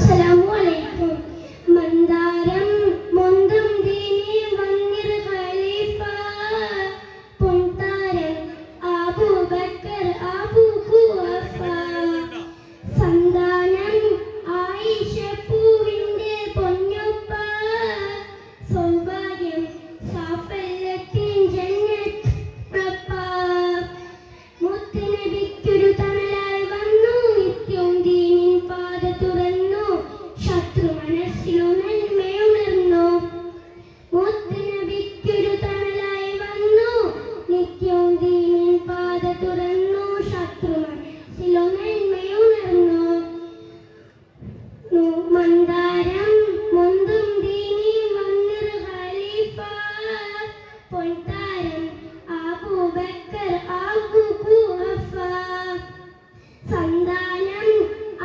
അസ്സലാമുഅലൈക്കും. മന്ദാരം മൊന്തം ദീനി വന്നിർ ഖലീഫ പൊൻതാരൻ അബൂബക്കർ അബൂ ഖുവഫ സന്താനം ആയിഷ പൂവിന്റെ പൊന്നുപ്പ സൗഭാഗ്യം സാഫല്യത്തിൻ ജന്നത്ത് പ്രഭ മുത്തുനബിക്കൊരു തണലായി വന്നു നിത്യവും ദീനിൻ പാത തുറന്നു ശത്രു മനസ്സിലു നന്മയുണർന്നു മുത്തുനബിക്കൊരു തണലായി വന്നു നിത്യവും ദീനിൻ പാത തുറന്നു ശത്രു മനസ്സിലു നന്മയുണർന്നു മന്ദാരം മുന്തും ദീനി വന്നിർ ഖലീഫ പൊൻതാരൻ അബൂബക്കർ അബൂ ഖുവഫ സന്താനം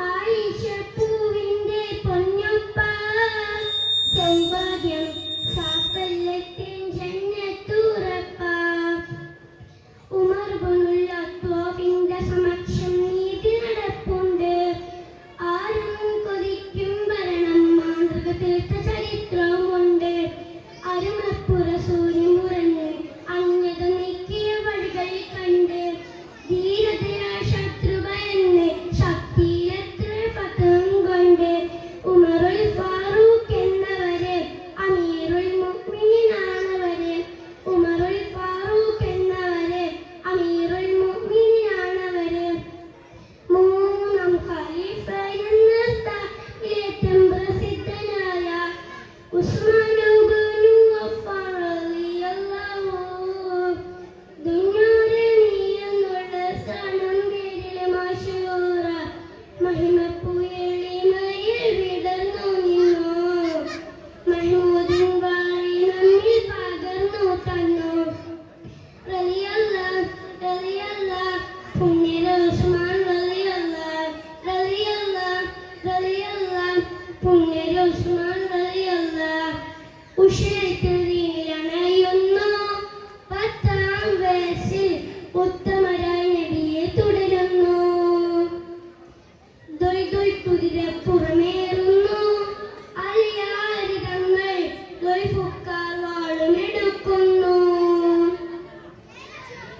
ആയിഷ പൂവിന്റെ പൊന്നുപ്പ സൗഭാഗ്യം സാഫല്യത്തിൻ ജന്നത്തുറപ്പ ഉമർ ഇബ്നുൽ ഖത്താബിന്റെ സമക്ഷം നീതി നടപ്പുണ്ട് ആരും കൊതിക്കും ഭരണം മാതൃക തീർത്ത ചരിത്രമുണ്ട് അരുമപ്പുറ സൂര്യൻ മുറഞ്ഞ് അന്യത നീക്കിയ വഴികൾ കണ്ട് ധീരതയാ ശത്രു ഭയന്ന് ശക്തിയിലെത്ര പതം കൊണ്ട് ഉമറുൽ ഫാറൂഖ് എന്നവരെ അമീറുൽ മുഅ്മിനീനാണവരെ ഉമറുൽ ഫാറൂഖ് എന്നവരെ അമീറുൽ മുഅ്മിനീനാണവരെ മൂന്നാം ഖലീഫ എന്ന സ്ഥാനത്തേറ്റം പ്രസിദ്ധനായ ഉസ്മാൻ ഇബ്നു അഫ്ഫാൻ റളിയല്ലാഹു ദുനിയാവിലെ നീ എന്നുള്ള സ്ഥാനം പേരിലെ മശൂറ മഹിമപ്പുയളിമയിൽ വിടർന്നു നിന്നു മഹ്മൂദിൻ വാഴി നമ്മിൽ പകർന്നു തന്നു റളിയല്ലാഹ് പുണ്യര ഉസ്മാൻ റളിയല്ലാഹ് പുണ്യര ഉസ്മാൻ റളിയല്ലാഹ് ഉഷരത്തിലണയുന്നു 10-ാം വയസ്സിൽ ഉത്തമരായ നബിയെ തുടരുന്നു കുതിര പുറമേറുന്നു അലിയാരിതങ്ങൾ ദൊയ്ഫുക്കാർ വാളുമെടുക്കുന്നു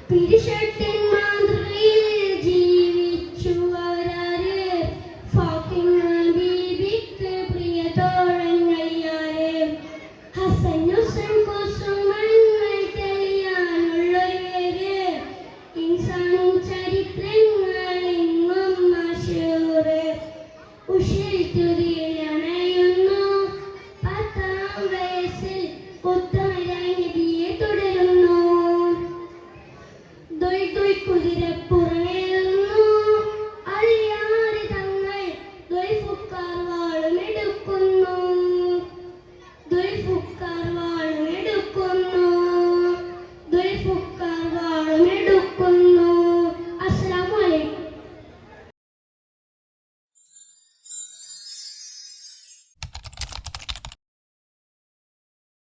പിരിശട്ടിൻ മാതൃകയിൽ ജീവിച്ചു അവരാര് ഫാത്തിമ ബീബിക്ക് പ്രിയതോഴങ്ങയ്യാര് ഹസൻ ഹുസൈൻ കുസുമങ്ങൾ തെളിയാനുള്ളവര് ഇൻസാനിൻ ചരിത്രങ്ങൾ എങ്ങും മശൂറ് ഉഷിൽ